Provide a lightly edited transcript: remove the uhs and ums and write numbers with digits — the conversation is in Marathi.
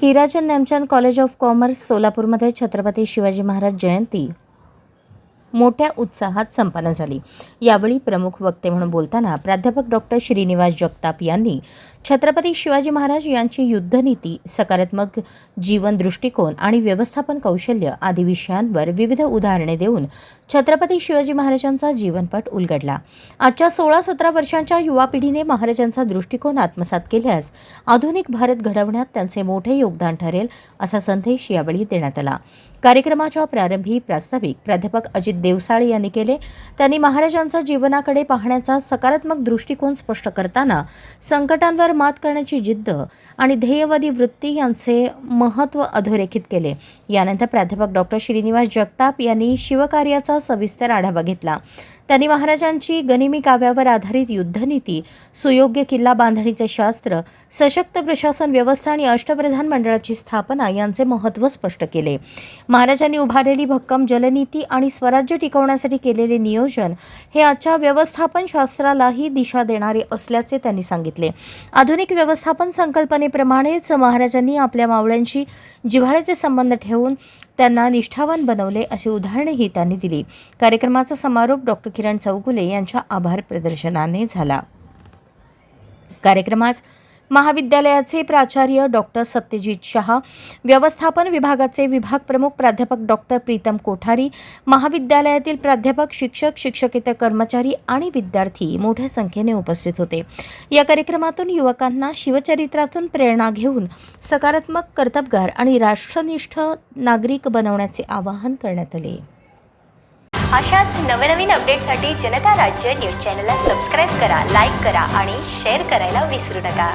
Hirachand Nemchand college of commerce सोलापूरमध्ये छत्रपती शिवाजी महाराज जयंती मोठ्या उत्साहात संपन्न झाली। यावेळी प्रमुख वक्ते म्हणून बोलताना प्राध्यापक डॉक्टर श्रीनिवास जगताप यांनी छत्रपती शिवाजी महाराज यांची युद्धनीती, सकारात्मक जीवन दृष्टिकोन आणि व्यवस्थापन कौशल्य आदी विषयांवर विविध उदाहरणे देऊन छत्रपती शिवाजी महाराजांचा जीवनपट उलगडला। आजच्या 16-17 वर्षांच्या युवा पिढीने महाराजांचा दृष्टिकोन आत्मसात केल्यास आधुनिक भारत घडवण्यात त्यांचे मोठे योगदान ठरेल असा संदेश यावेळी देण्यात आला। कार्यक्रमाच्या प्रारंभी प्रास्ताविक प्राध्यापक अजित देवसाळे यांनी केले। त्यांनी महाराजांचा जीवनाकडे पाहण्याचा सकारात्मक दृष्टिकोन स्पष्ट करताना संकटांवर मात करण्याची जिद्द आणि ध्येयवादी वृत्ती यांचे महत्त्व अधोरेखित केले। यानंतर प्राध्यापक डॉक्टर श्रीनिवास जगताप यांनी शिवकार्याचा सविस्तर आढावा घेतला। त्यांनी महाराजांची गनिमी काव्यावर आधारित युद्धनीती, सुयोग्य किल्ला बांधणीचे शास्त्र, सशक्त प्रशासन व्यवस्था आणि अष्टप्रधान मंडळाची स्थापना यांचे महत्त्व स्पष्ट केले। महाराजांनी उभारलेली भक्कम जलनीती आणि स्वराज्य टिकवण्यासाठी केलेले नियोजन हे आजच्या व्यवस्थापन शास्त्रालाही दिशा देणारे असल्याचे त्यांनी सांगितले। आधुनिक व्यवस्थापन संकल्पनेप्रमाणेच महाराजांनी आपल्या मावळ्यांशी जिव्हाळ्याचे संबंध ठेवून त्यांना निष्ठावान बनवले अशी उदाहरणेही त्यांनी दिली। कार्यक्रमाचा समारोप डॉक्टर किरण चौगुले यांच्या आभार प्रदर्शनाने झाला। कार्यक्रमास महाविद्यालयाचे प्राचार्य डॉक्टर सत्यजित शहा, व्यवस्थापन विभागाचे विभाग प्रमुख प्राध्यापक डॉक्टर प्रीतम कोठारी, महाविद्यालयातील प्राध्यापक, शिक्षक, शिक्षकेतर कर्मचारी आणि विद्यार्थी मोठ्या संख्येने उपस्थित होते। या कार्यक्रमातून युवकांना शिवचरित्रातून प्रेरणा घेऊन सकारात्मक, कर्तबगार आणि राष्ट्रनिष्ठ नागरिक बनवण्याचे आवाहन करण्यात आले। अशाच नवनवीन अपडेटसाठी जनता राज्य न्यूज चॅनलला सबस्क्राईब करा, लाईक करा आणि शेअर करायला विसरू नका।